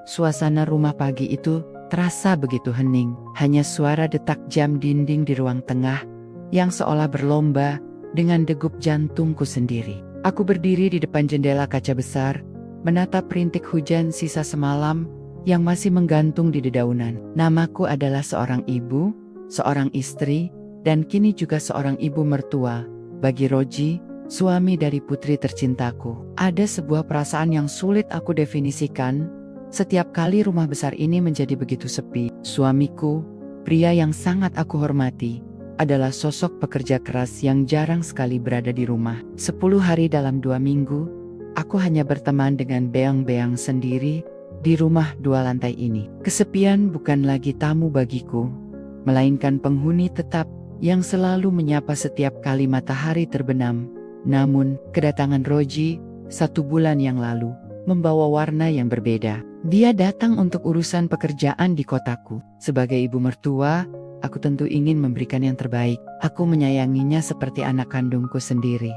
Suasana rumah pagi itu terasa begitu hening. Hanya suara detak jam dinding di ruang tengah yang seolah berlomba dengan degup jantungku sendiri. Aku berdiri di depan jendela kaca besar, menatap rintik hujan sisa semalam yang masih menggantung di dedaunan. Namaku adalah seorang ibu, seorang istri, dan kini juga seorang ibu mertua bagi Roji, suami dari putri tercintaku. Ada sebuah perasaan yang sulit aku definisikan setiap kali rumah besar ini menjadi begitu sepi. Suamiku, pria yang sangat aku hormati, adalah sosok pekerja keras yang jarang sekali berada di rumah. 10 hari dalam 2 minggu, aku hanya berteman dengan beang-beang sendiri di rumah 2 lantai ini. Kesepian bukan lagi tamu bagiku, melainkan penghuni tetap yang selalu menyapa setiap kali matahari terbenam. Namun, kedatangan Roji 1 bulan yang lalu membawa warna yang berbeda. Dia datang untuk urusan pekerjaan di kotaku. Sebagai ibu mertua, aku tentu ingin memberikan yang terbaik. Aku menyayanginya seperti anak kandungku sendiri.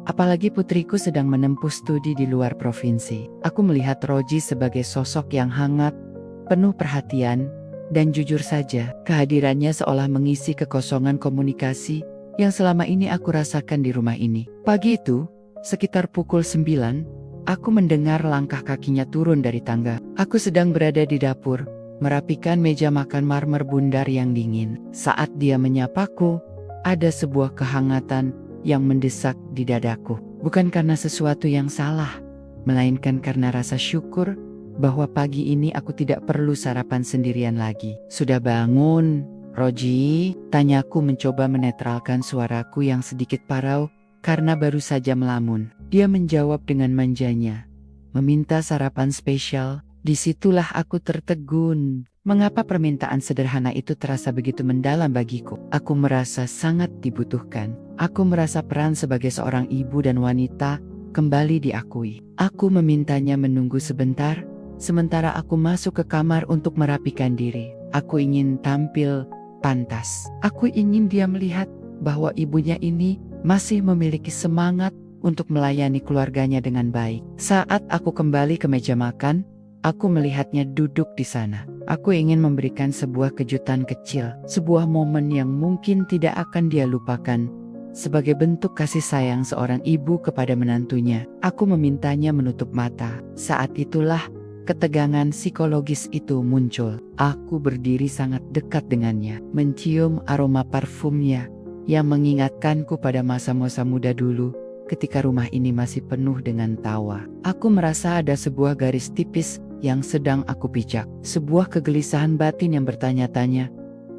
Apalagi putriku sedang menempuh studi di luar provinsi. Aku melihat Roji sebagai sosok yang hangat, penuh perhatian, dan jujur saja, kehadirannya seolah mengisi kekosongan komunikasi yang selama ini aku rasakan di rumah ini. Pagi itu, sekitar pukul 9, aku mendengar langkah kakinya turun dari tangga. Aku sedang berada di dapur, merapikan meja makan marmer bundar yang dingin. Saat dia menyapaku, ada sebuah kehangatan yang mendesak di dadaku. Bukan karena sesuatu yang salah, melainkan karena rasa syukur bahwa pagi ini aku tidak perlu sarapan sendirian lagi. Sudah bangun, Roji? Tanyaku mencoba menetralkan suaraku yang sedikit parau karena baru saja melamun. Dia menjawab dengan manjanya, meminta sarapan spesial. Disitulah aku tertegun. Mengapa permintaan sederhana itu terasa begitu mendalam bagiku? Aku merasa sangat dibutuhkan. Aku merasa peran sebagai seorang ibu dan wanita kembali diakui. Aku memintanya menunggu sebentar, sementara aku masuk ke kamar untuk merapikan diri. Aku ingin tampil pantas. Aku ingin dia melihat bahwa ibunya ini masih memiliki semangat untuk melayani keluarganya dengan baik. Saat aku kembali ke meja makan, aku melihatnya duduk di sana. Aku ingin memberikan sebuah kejutan kecil, sebuah momen yang mungkin tidak akan dia lupakan. Sebagai bentuk kasih sayang seorang ibu kepada menantunya, aku memintanya menutup mata. Saat itulah ketegangan psikologis itu muncul. Aku berdiri sangat dekat dengannya, mencium aroma parfumnya yang mengingatkanku pada masa-masa muda dulu ketika rumah ini masih penuh dengan tawa. Aku merasa ada sebuah garis tipis yang sedang aku pijak, sebuah kegelisahan batin yang bertanya-tanya,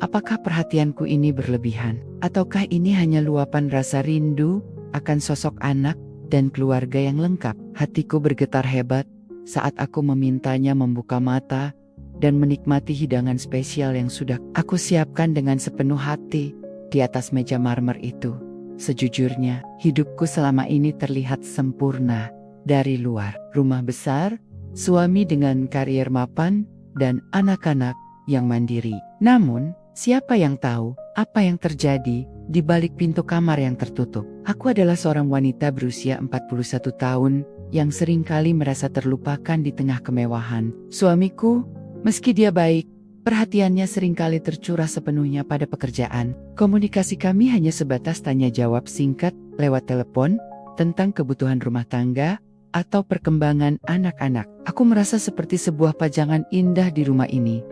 apakah perhatianku ini berlebihan? Ataukah ini hanya luapan rasa rindu akan sosok anak dan keluarga yang lengkap? Hatiku bergetar hebat saat aku memintanya membuka mata dan menikmati hidangan spesial yang sudah aku siapkan dengan sepenuh hati di atas meja marmer itu. Sejujurnya, hidupku selama ini terlihat sempurna dari luar. Rumah besar, suami dengan karier mapan, dan anak-anak yang mandiri. Namun, siapa yang tahu apa yang terjadi di balik pintu kamar yang tertutup? Aku adalah seorang wanita berusia 41 tahun yang seringkali merasa terlupakan di tengah kemewahan. Suamiku, meski dia baik, perhatiannya seringkali tercurah sepenuhnya pada pekerjaan. Komunikasi kami hanya sebatas tanya jawab singkat lewat telepon tentang kebutuhan rumah tangga atau perkembangan anak-anak. Aku merasa seperti sebuah pajangan indah di rumah ini,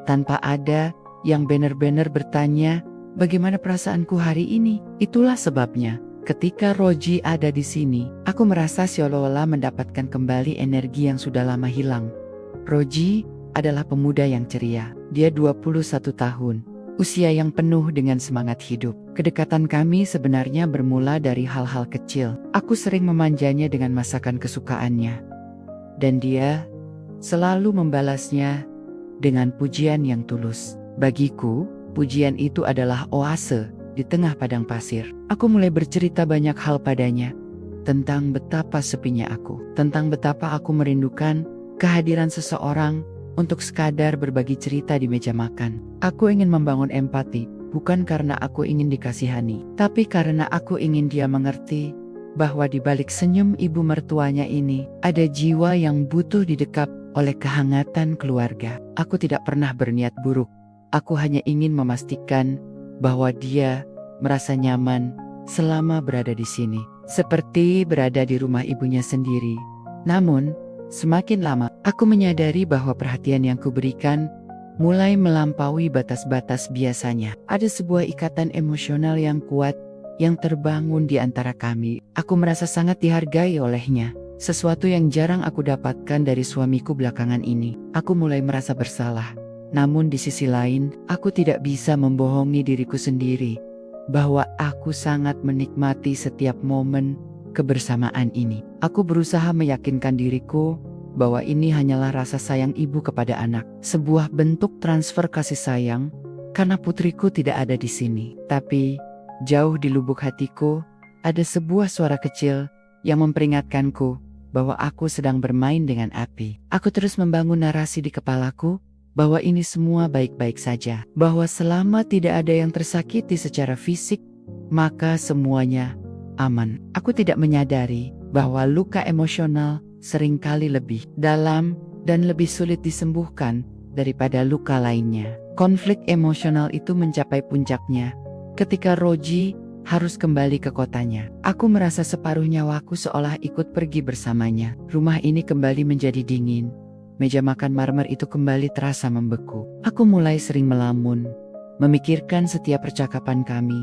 tanpa ada yang benar-benar bertanya bagaimana perasaanku hari ini. Itulah sebabnya ketika Roji ada di sini, aku merasa seolah-olah mendapatkan kembali energi yang sudah lama hilang. Roji adalah pemuda yang ceria. Dia 21 tahun, usia yang penuh dengan semangat hidup. Kedekatan kami sebenarnya bermula dari hal-hal kecil. Aku sering memanjanya dengan masakan kesukaannya, dan dia selalu membalasnya dengan pujian yang tulus. Bagiku, pujian itu adalah oase di tengah padang pasir. Aku mulai bercerita banyak hal padanya, tentang betapa sepinya aku, tentang betapa aku merindukan kehadiran seseorang untuk sekadar berbagi cerita di meja makan. Aku ingin membangun empati, bukan karena aku ingin dikasihani, tapi karena aku ingin dia mengerti bahwa di balik senyum ibu mertuanya ini, ada jiwa yang butuh didekap oleh kehangatan keluarga. Aku tidak pernah berniat buruk. Aku hanya ingin memastikan bahwa dia merasa nyaman selama berada di sini, seperti berada di rumah ibunya sendiri. Namun, semakin lama, aku menyadari bahwa perhatian yang kuberikan mulai melampaui batas-batas biasanya. Ada sebuah ikatan emosional yang kuat yang terbangun di antara kami. Aku merasa sangat dihargai olehnya, sesuatu yang jarang aku dapatkan dari suamiku belakangan ini. Aku mulai merasa bersalah. Namun di sisi lain, aku tidak bisa membohongi diriku sendiri bahwa aku sangat menikmati setiap momen kebersamaan ini. Aku berusaha meyakinkan diriku bahwa ini hanyalah rasa sayang ibu kepada anak, sebuah bentuk transfer kasih sayang karena putriku tidak ada di sini. Tapi jauh di lubuk hatiku, ada sebuah suara kecil yang memperingatkanku bahwa aku sedang bermain dengan api. Aku terus membangun narasi di kepalaku bahwa ini semua baik-baik saja, bahwa selama tidak ada yang tersakiti secara fisik, maka semuanya aman. Aku tidak menyadari bahwa luka emosional seringkali lebih dalam dan lebih sulit disembuhkan daripada luka lainnya. Konflik emosional itu mencapai puncaknya ketika Roji harus kembali ke kotanya. Aku merasa separuh nyawaku seolah ikut pergi bersamanya. Rumah ini kembali menjadi dingin. Meja makan marmer itu kembali terasa membeku. Aku mulai sering melamun, memikirkan setiap percakapan kami,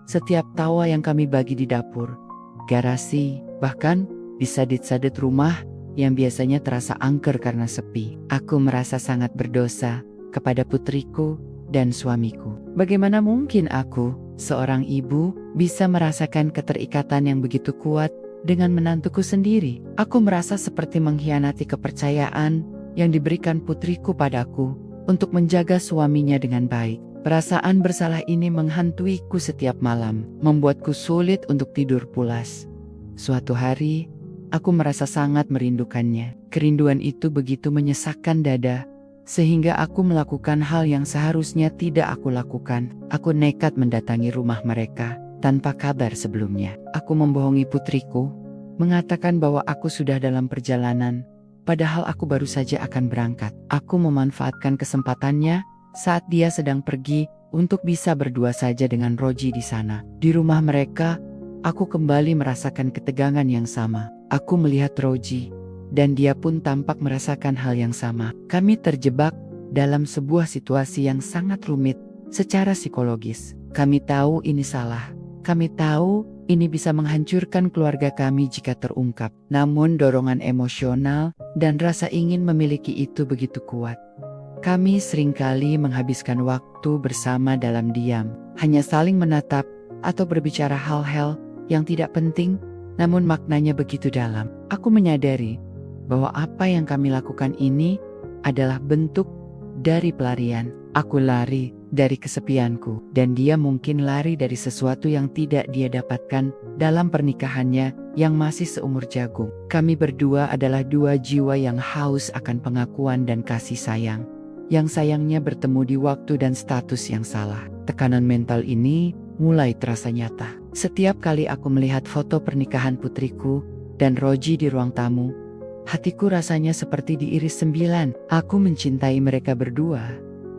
setiap tawa yang kami bagi di dapur, garasi, bahkan di sadit-sadit rumah yang biasanya terasa angker karena sepi. Aku merasa sangat berdosa kepada putriku dan suamiku. Bagaimana mungkin aku, seorang ibu, bisa merasakan keterikatan yang begitu kuat dengan menantuku sendiri? Aku merasa seperti mengkhianati kepercayaan yang diberikan putriku padaku untuk menjaga suaminya dengan baik. Perasaan bersalah ini menghantuiku setiap malam, membuatku sulit untuk tidur pulas. Suatu hari, aku merasa sangat merindukannya. Kerinduan itu begitu menyesakkan dada, sehingga aku melakukan hal yang seharusnya tidak aku lakukan. Aku nekat mendatangi rumah mereka tanpa kabar sebelumnya. Aku membohongi putriku, mengatakan bahwa aku sudah dalam perjalanan, padahal aku baru saja akan berangkat. Aku memanfaatkan kesempatannya saat dia sedang pergi untuk bisa berdua saja dengan Roji di sana. Di rumah mereka, aku kembali merasakan ketegangan yang sama. Aku melihat Roji, dan dia pun tampak merasakan hal yang sama. Kami terjebak dalam sebuah situasi yang sangat rumit secara psikologis. Kami tahu ini salah. Kami tahu ini bisa menghancurkan keluarga kami jika terungkap. Namun dorongan emosional dan rasa ingin memiliki itu begitu kuat. Kami seringkali menghabiskan waktu bersama dalam diam, hanya saling menatap atau berbicara hal-hal yang tidak penting, namun maknanya begitu dalam. Aku menyadari bahwa apa yang kami lakukan ini adalah bentuk dari pelarian. Aku lari dari kesepianku, dan dia mungkin lari dari sesuatu yang tidak dia dapatkan dalam pernikahannya yang masih seumur jagung. Kami berdua adalah dua jiwa yang haus akan pengakuan dan kasih sayang, yang sayangnya bertemu di waktu dan status yang salah. Tekanan mental ini mulai terasa nyata. Setiap kali aku melihat foto pernikahan putriku dan Roji di ruang tamu, hatiku rasanya seperti diiris 9. Aku mencintai mereka berdua,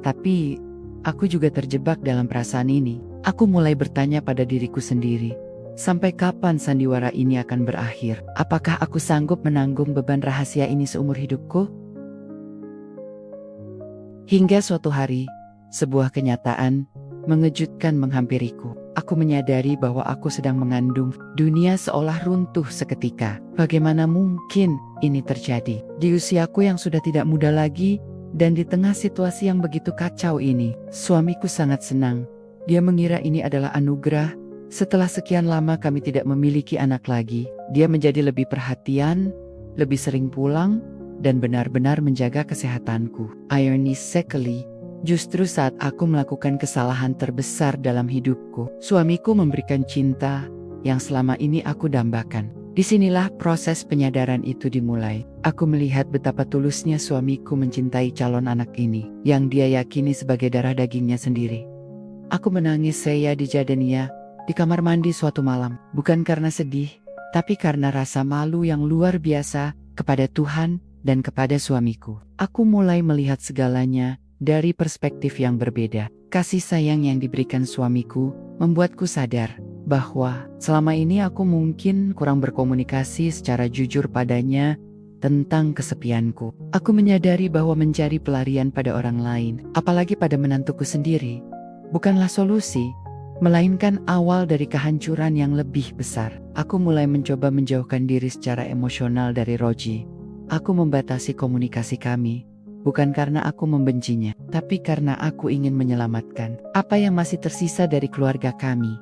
tapi aku juga terjebak dalam perasaan ini. Aku mulai bertanya pada diriku sendiri, sampai kapan sandiwara ini akan berakhir? Apakah aku sanggup menanggung beban rahasia ini seumur hidupku? Hingga suatu hari, sebuah kenyataan mengejutkan menghampiriku. Aku menyadari bahwa aku sedang mengandung. Dunia seolah runtuh seketika. Bagaimana mungkin ini terjadi di usiaku yang sudah tidak muda lagi? Dan di tengah situasi yang begitu kacau ini, suamiku sangat senang. Dia mengira ini adalah anugerah. Setelah sekian lama kami tidak memiliki anak lagi, dia menjadi lebih perhatian, lebih sering pulang, dan benar-benar menjaga kesehatanku. Ironically, justru saat aku melakukan kesalahan terbesar dalam hidupku, suamiku memberikan cinta yang selama ini aku dambakan. Disinilah proses penyadaran itu dimulai. Aku melihat betapa tulusnya suamiku mencintai calon anak ini, yang dia yakini sebagai darah dagingnya sendiri. Aku menangis saya di Jadenia, di kamar mandi suatu malam. Bukan karena sedih, tapi karena rasa malu yang luar biasa kepada Tuhan dan kepada suamiku. Aku mulai melihat segalanya dari perspektif yang berbeda. Kasih sayang yang diberikan suamiku membuatku sadar bahwa selama ini aku mungkin kurang berkomunikasi secara jujur padanya tentang kesepianku. Aku menyadari bahwa mencari pelarian pada orang lain, apalagi pada menantuku sendiri, bukanlah solusi, melainkan awal dari kehancuran yang lebih besar. Aku mulai mencoba menjauhkan diri secara emosional dari Roji. Aku membatasi komunikasi kami, bukan karena aku membencinya, tapi karena aku ingin menyelamatkan apa yang masih tersisa dari keluarga kami.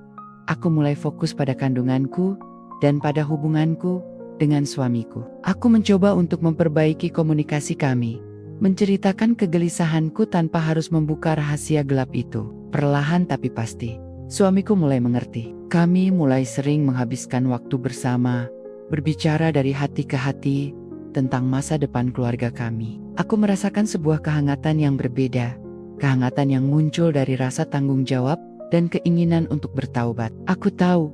Aku mulai fokus pada kandunganku dan pada hubunganku dengan suamiku. Aku mencoba untuk memperbaiki komunikasi kami, menceritakan kegelisahanku tanpa harus membuka rahasia gelap itu. Perlahan tapi pasti, suamiku mulai mengerti. Kami mulai sering menghabiskan waktu bersama, berbicara dari hati ke hati tentang masa depan keluarga kami. Aku merasakan sebuah kehangatan yang berbeda, kehangatan yang muncul dari rasa tanggung jawab dan keinginan untuk bertaubat. Aku tahu,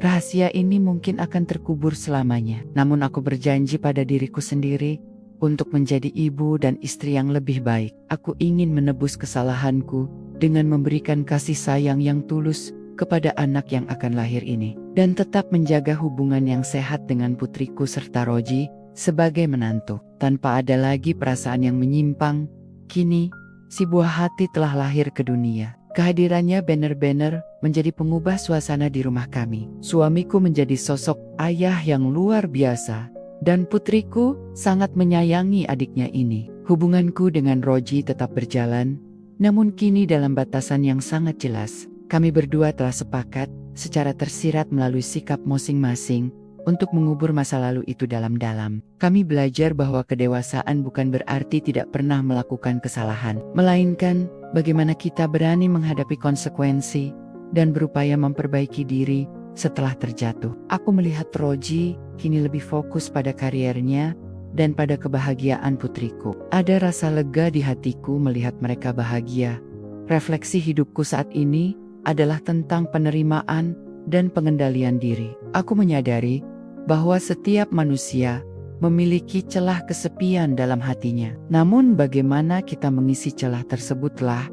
rahasia ini mungkin akan terkubur selamanya. Namun aku berjanji pada diriku sendiri untuk menjadi ibu dan istri yang lebih baik. Aku ingin menebus kesalahanku dengan memberikan kasih sayang yang tulus kepada anak yang akan lahir ini, dan tetap menjaga hubungan yang sehat dengan putriku serta Roji sebagai menantu. Tanpa ada lagi perasaan yang menyimpang, kini si buah hati telah lahir ke dunia. Kehadirannya benar-benar menjadi pengubah suasana di rumah kami. Suamiku menjadi sosok ayah yang luar biasa, dan putriku sangat menyayangi adiknya ini. Hubunganku dengan Roji tetap berjalan, namun kini dalam batasan yang sangat jelas. Kami berdua telah sepakat secara tersirat melalui sikap masing-masing untuk mengubur masa lalu itu dalam-dalam. Kami belajar bahwa kedewasaan bukan berarti tidak pernah melakukan kesalahan, melainkan bagaimana kita berani menghadapi konsekuensi dan berupaya memperbaiki diri setelah terjatuh. Aku melihat Roji kini lebih fokus pada kariernya dan pada kebahagiaan putriku. Ada rasa lega di hatiku melihat mereka bahagia. Refleksi hidupku saat ini adalah tentang penerimaan dan pengendalian diri. Aku menyadari bahwa setiap manusia memiliki celah kesepian dalam hatinya. Namun bagaimana kita mengisi celah tersebutlah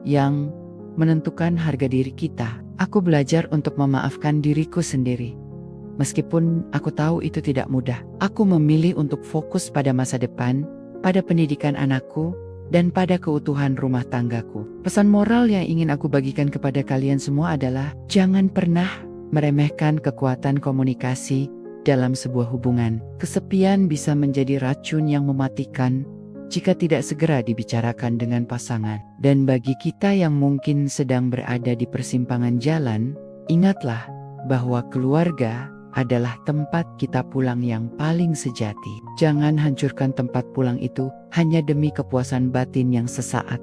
yang menentukan harga diri kita. Aku belajar untuk memaafkan diriku sendiri. Meskipun aku tahu itu tidak mudah, aku memilih untuk fokus pada masa depan, pada pendidikan anakku, dan pada keutuhan rumah tanggaku. Pesan moral yang ingin aku bagikan kepada kalian semua adalah jangan pernah meremehkan kekuatan komunikasi dalam sebuah hubungan. Kesepian bisa menjadi racun yang mematikan jika tidak segera dibicarakan dengan pasangan. Dan bagi kita yang mungkin sedang berada di persimpangan jalan, ingatlah bahwa keluarga adalah tempat kita pulang yang paling sejati. Jangan hancurkan tempat pulang itu hanya demi kepuasan batin yang sesaat.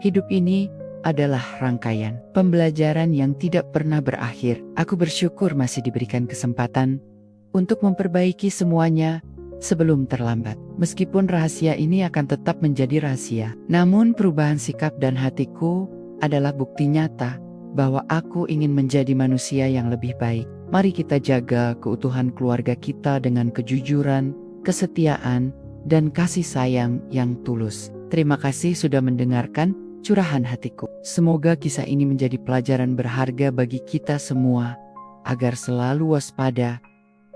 Hidup ini adalah rangkaian pembelajaran yang tidak pernah berakhir. Aku bersyukur masih diberikan kesempatan untuk memperbaiki semuanya sebelum terlambat. Meskipun rahasia ini akan tetap menjadi rahasia, namun perubahan sikap dan hatiku adalah bukti nyata bahwa aku ingin menjadi manusia yang lebih baik. Mari kita jaga keutuhan keluarga kita dengan kejujuran, kesetiaan, dan kasih sayang yang tulus. Terima kasih sudah mendengarkan curahan hatiku. Semoga kisah ini menjadi pelajaran berharga bagi kita semua, agar selalu waspada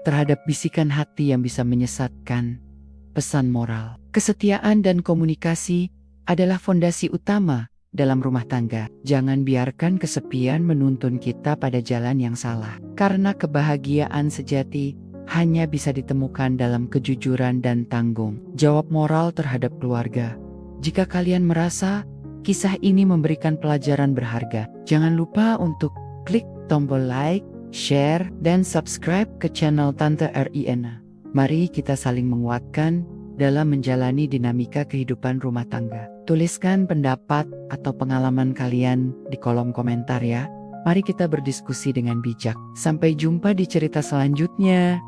terhadap bisikan hati yang bisa menyesatkan. Pesan moral: kesetiaan dan komunikasi adalah fondasi utama dalam rumah tangga. Jangan biarkan kesepian menuntun kita pada jalan yang salah, karena kebahagiaan sejati hanya bisa ditemukan dalam kejujuran dan tanggung jawab moral terhadap keluarga. Jika kalian merasa kisah ini memberikan pelajaran berharga, jangan lupa untuk klik tombol like, share, dan subscribe ke channel Tante Riana. Mari kita saling menguatkan dalam menjalani dinamika kehidupan rumah tangga. Tuliskan pendapat atau pengalaman kalian di kolom komentar ya. Mari kita berdiskusi dengan bijak. Sampai jumpa di cerita selanjutnya.